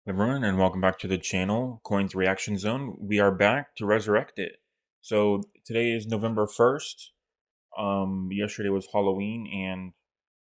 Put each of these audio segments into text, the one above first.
Everyone, and welcome back to the channel, Coins Reaction Zone. We are back to resurrect it. So today is November 1st. Yesterday was Halloween, and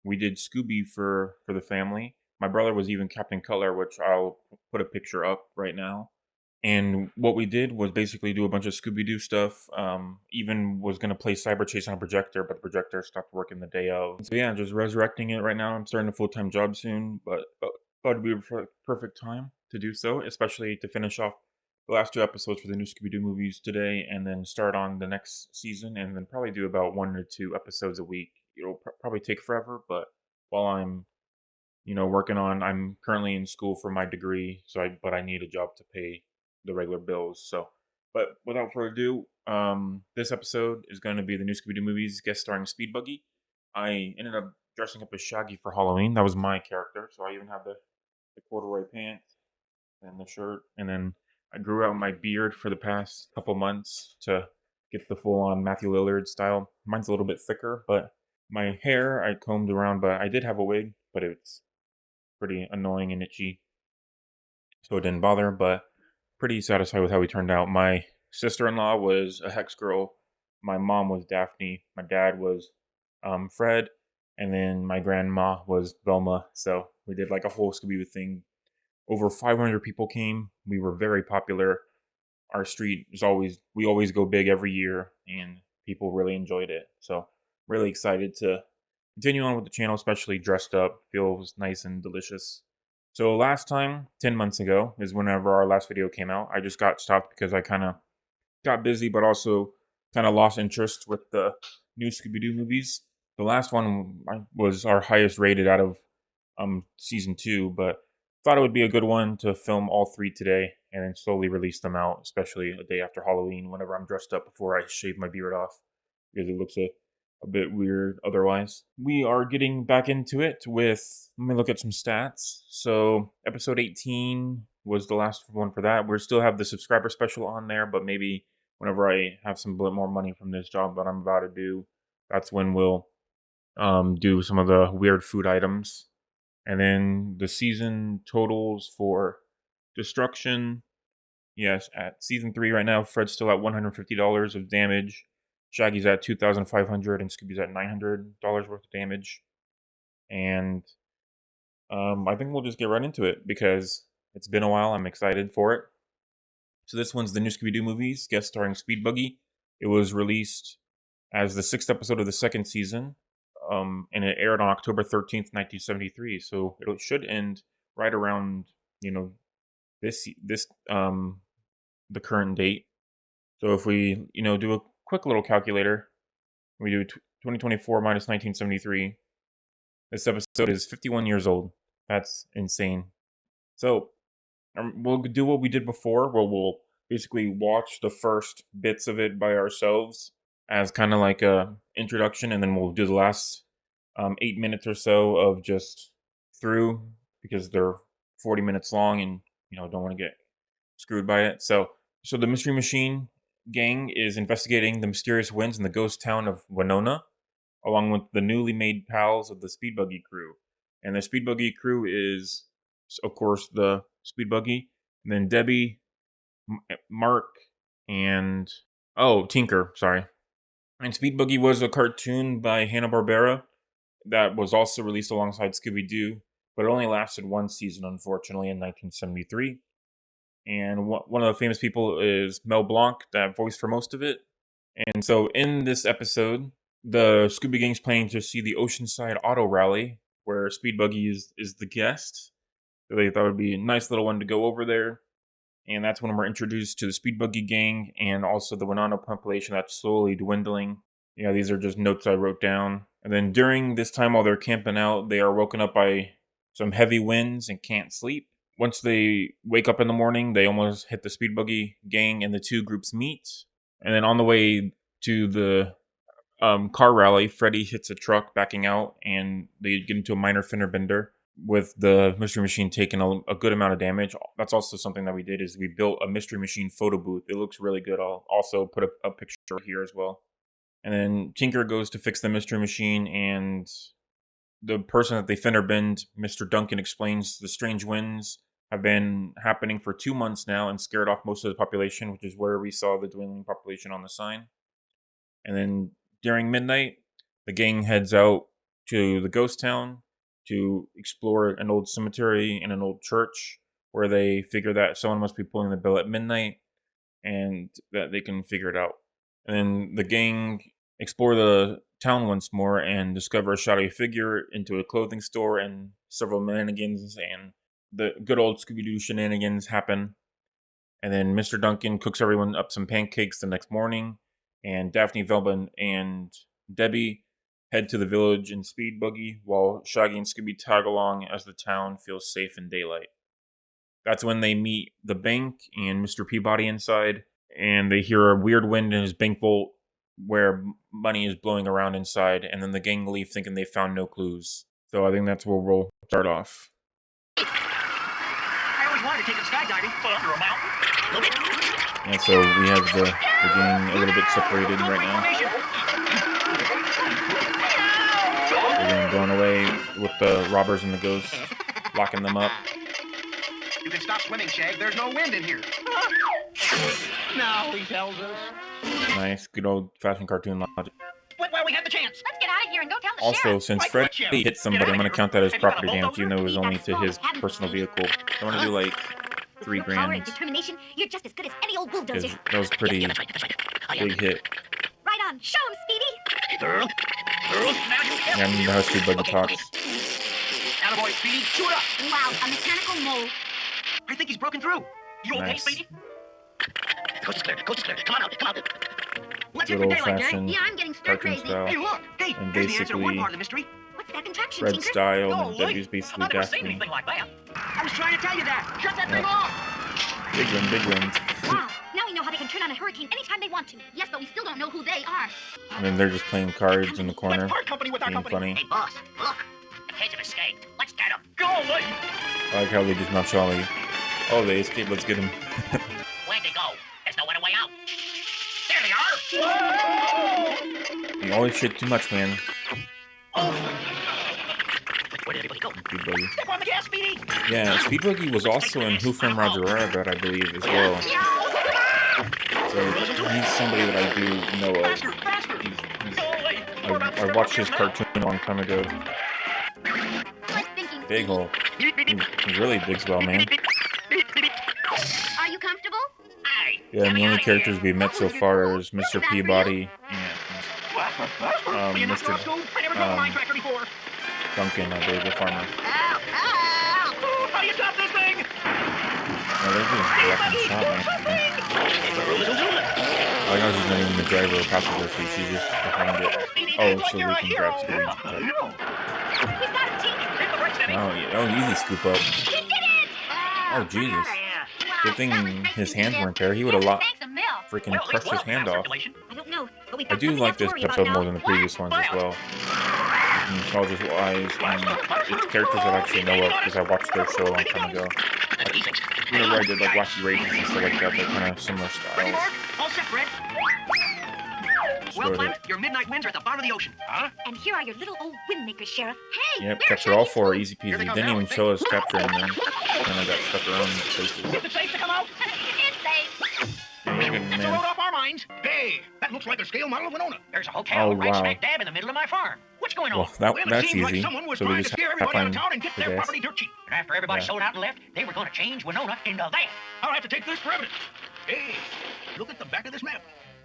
we did Scooby for the family. My brother was even Captain Color, which I'll put a picture up right now. And what we did was basically do a bunch of Scooby-Doo stuff. Even was gonna play Cyber Chase on a projector, but the projector stopped working the day of. So yeah, just resurrecting it right now. I'm starting a full-time job soon, but thought it'd be a perfect time to do so, especially to finish off the last two episodes for the new Scooby-Doo movies today, and then start on the next season, and then probably do about one or two episodes a week. It'll probably take forever, but while I'm working on, I'm currently in school for my degree, but I need a job to pay the regular bills. So, but without further ado, this episode is going to be the new Scooby-Doo movies, guest starring Speed Buggy. I ended up dressing up as Shaggy for Halloween. That was my character, so I even have the corduroy pants and the shirt, and then I grew out my beard for the past couple months to get the full-on Matthew Lillard style. Mine's a little bit thicker, but my hair I combed around, but I did have a wig, but it's pretty annoying and itchy, so it didn't bother, but pretty satisfied with how he turned out. My sister-in-law was a hex girl, my mom was Daphne, my dad was Fred, and then my grandma was Velma. So we did like a whole Scooby-Doo thing. Over 500 people came. We were very popular. Our street is we always go big every year, and people really enjoyed it. So really excited to continue on with the channel, especially dressed up. Feels nice and delicious. So last time, 10 months ago, is whenever our last video came out. I just got stopped because I kind of got busy, but also kind of lost interest with the new Scooby-Doo movies. The last one was our highest rated out of season 2, but thought it would be a good one to film all three today and then slowly release them out, especially a day after Halloween whenever I'm dressed up before I shave my beard off, because it looks a bit weird otherwise. We are getting back into it with, let me look at some stats. So episode 18 was the last one for that. We still have the subscriber special on there, but maybe whenever I have some bit more money from this job that I'm about to do, that's when we'll do some of the weird food items. And then the season totals for destruction. Yes, at season 3 right now, Fred's still at $150 of damage. Shaggy's at 2,500 and Scooby's at $900 worth of damage. And I think we'll just get right into it because it's been a while. I'm excited for it. So this one's the new Scooby-Doo movies, guest starring Speed Buggy. It was released as the 6th episode of the second season, and it aired on October 13th, 1973. So it should end right around this the current date. So if we do a quick little calculator, we do 2024 minus 1973. This episode is 51 years old. That's insane. So we'll do what we did before, where we'll basically watch the first bits of it by ourselves as kind of like a introduction, and then we'll do the last 8 minutes or so of just through, because they're 40 minutes long, and don't want to get screwed by it. So the Mystery Machine gang is investigating the mysterious winds in the ghost town of Winona, along with the newly made pals of the Speed Buggy crew. And the Speed Buggy crew is, of course, the Speed Buggy, and then Debbie, Mark, and Tinker. Sorry. And Speed Buggy was a cartoon by Hanna-Barbera that was also released alongside Scooby-Doo, but it only lasted one season, unfortunately, in 1973. And one of the famous people is Mel Blanc, that voiced for most of it. And so in this episode, the Scooby Gang's planning to see the Oceanside Auto Rally, where Speed Buggy is the guest. So they thought it would be a nice little one to go over there. And that's when we're introduced to the Speed Buggy Gang and also the Winona population that's slowly dwindling. These are just notes I wrote down. And then during this time while they're camping out, they are woken up by some heavy winds and can't sleep. Once they wake up in the morning, they almost hit the Speed Buggy Gang and the two groups meet. And then on the way to the car rally, Freddy hits a truck backing out, and they get into a minor fender bender, with the Mystery Machine taking a good amount of damage. That's also something that we did, is we built a Mystery Machine photo booth. It looks really good. I'll also put a picture here as well. And then Tinker goes to fix the Mystery Machine, and the person that they fender bend, Mr. Duncan, explains the strange winds have been happening for 2 months now and scared off most of the population, which is where we saw the dwindling population on the sign. And then during midnight, the gang heads out to the ghost town to explore an old cemetery and an old church where they figure that someone must be pulling the bell at midnight and that they can figure it out. And then the gang explore the town once more and discover a shadowy figure into a clothing store, and several shenanigans and the good old Scooby-Doo shenanigans happen. And then Mr. Duncan cooks everyone up some pancakes the next morning, and Daphne, Velma, and Debbie head to the village in Speed Buggy while Shaggy and Scooby tag along as the town feels safe in daylight. That's when they meet the bank and Mr. Peabody inside, and they hear a weird wind in his bank vault where money is blowing around inside, and then the gang leave thinking they found no clues. So I think that's where we'll start off. I always wanted to take him skydiving, but under a mountain. And so we have the gang a little bit separated right now. They're going away with the robbers and the ghosts, locking them up. You can stop swimming, Shag. There's no wind in here. Now he tells us. Nice, good old-fashioned cartoon logic. Well, we had the chance. Let's get out of here and go tell the Also, sheriff. since Like Fred what sheriff? hit somebody, I'm going to count that as And you got a property damage, even though it was bulldozer? only to his Haven't personal we? vehicle. I want to do like With $3 your power and grand, determination, you're just as good as any old because bulldozer. that was pretty That's right. big hit. Right on. Show him, Speedy. Girl, now you Yeah, I know how Speed Buggy talks. Attaboy, Speedy, shoot up. Wow, a mechanical mole. I think he's broken through. You okay, Nice. Speedy? Coast is clear. Come on out. Let's Good hit for daylight, gang. old-fashioned Yeah, I'm getting stir cartoon crazy. style. Hey, look. Hey, And there's the answer to one basically part of the mystery. What's that contraption, Fred Tinker? style, No, and Debbie's wait. basically I've never seen Daphne. anything like that. I was trying to tell you that. Shut that thing Yeah. off. Big win. Wow, now we know how they can turn on a hurricane anytime they want to. Yes, but we still don't know who they are. And then they're just playing cards in the corner, Let's part company with our being company. funny. Hey, boss, look. The kids have escaped. Let's get them. Go, Lee. I like how they just nonchalantly, oh, they escaped, let's get them. Where'd they go? There's no other way out. There they are. You always shit too much, man. Where did everybody go? Speed Buggy. Step on the gas, Speedy. Yeah, Speed Buggy was also in Who Framed Roger Rabbit, I believe, as well. So he's somebody that I do know of. Faster. I watched his cartoon a long time ago. Like thinking. Big hole. He really digs well, man. Are you comfortable? Yeah, and the only characters we've met so far is Mr. Peabody and Mr. Duncan, I believe, the farmer. Ow! How do you stop this thing? No, they're just directing shot, man. I know she's not even the driver or passenger seat, she's just behind it. Oh, so we can grab Scooby. We've got him, Tink. Oh, yeah. Oh, easy scoop up. He did it! Oh, Jesus. Good thing his hands weren't there. He would have freaking crushed his hand off. I don't know, but we've I got do something like else to this worry about episode now. more than the previous ones as well. And Charles' Wise, and it's characters I actually know of because I watched their show a long time ago. Whenever I did like Wacky Races and stuff like that, they're kind of similar Ready, styles. Mark? All set, Fred. Well, Sort of. Planet, your midnight winds are at the bottom of the ocean. Huh? And here are your little old wind makers, Sheriff. Hey, Yep, where captured are all Shaggy 4, and easy Here they peasy. come Didn't now. even show us capturing them. Kind of got stuck around places. Is it safe to come out? Scooby? It's safe. Dang, That's a man. load off our minds. Hey, that looks like a scale model of Winona. There's a hotel Oh, right wow. smack dab in the middle of my farm. What's going on? Well, It that's seemed like easy. someone was So we trying just to scare have to everybody out of find town and get the their gas. property dirt cheap. And after everybody Yeah. sold out and left, they were going to change Winona into that. I'll have to take this for evidence. Hey, look at the back of this map.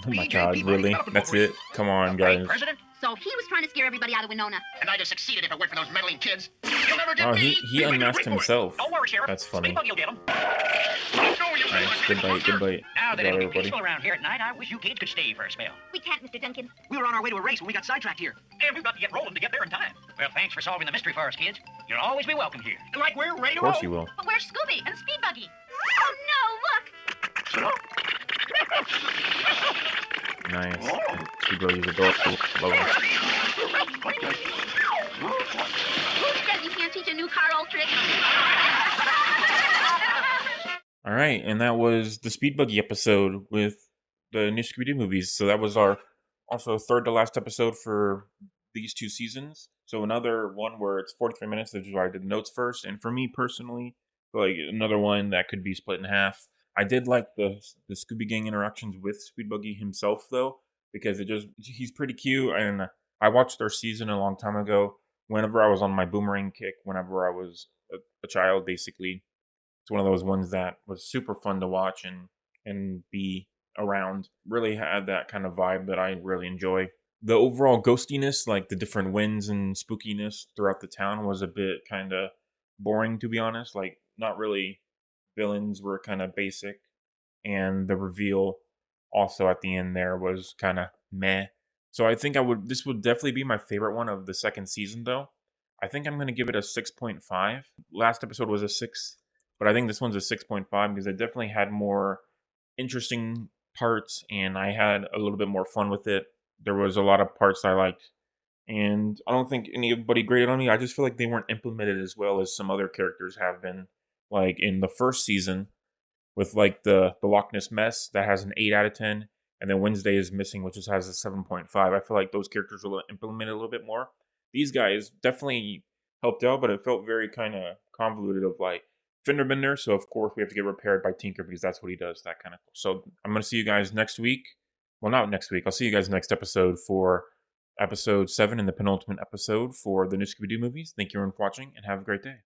Oh my BJP god, Buggy really? Development That's it? Corporation. Come on, Right, guys. President? So he was trying to scare everybody out of Winona. And I'd have succeeded if it weren't for those meddling kids. You'll never get Oh, me. he unmasked Wait for it. himself. Don't worry, Sheriff. That's funny. Speed Buggy will get him. Nice, good bite, good bite. Now that Good it'll be everybody. peaceful around here at night, I wish you kids could stay for a spell. We can't, Mr. Duncan. We were on our way to a race when we got sidetracked here. And we've got to get rolling to get there in time. Well, thanks for solving the mystery for us, kids. You'll always be welcome here. Like we're ready to Of course roll. you will. But where's Scooby and Speed Buggy? Oh, no, look! Nice. Speed Buggy's adorable. Love him. Who says you can't teach a new car old trick? All right, and that was the Speed Buggy episode with the new Scooby-Doo movies. So that was our also third to last episode for these 2 seasons. So another one where it's 43 minutes, which is why I did the notes first. And for me personally, like another one that could be split in half. I did like the Scooby Gang interactions with Speed Buggy himself though, because he's pretty cute, and I watched their season a long time ago. Whenever I was on my boomerang kick, whenever I was a child, basically, it's one of those ones that was super fun to watch and be around. Really had that kind of vibe that I really enjoy. The overall ghostiness, like the different winds and spookiness throughout the town, was a bit kind of boring, to be honest. Like, not really. Villains were kind of basic, and the reveal also at the end there was kind of meh. So I think this would definitely be my favorite one of the second season, though. I think I'm going to give it a 6.5. Last episode was a 6, but I think this one's a 6.5 because it definitely had more interesting parts, and I had a little bit more fun with it. There was a lot of parts I liked, and I don't think anybody graded on me. I just feel like they weren't implemented as well as some other characters have been. Like in the first season, with like the Loch Ness mess that has an 8 out of 10, and then Wednesday is missing, which just has a 7.5. I feel like those characters were implemented a little bit more. These guys definitely helped out, but it felt very kind of convoluted. Of like Fender Bender, so of course we have to get repaired by Tinker because that's what he does. That kind of. So I'm gonna see you guys next week. Well, not next week. I'll see you guys next episode for episode 7 and the penultimate episode for the new Scooby-Doo movies. Thank you everyone for watching, and have a great day.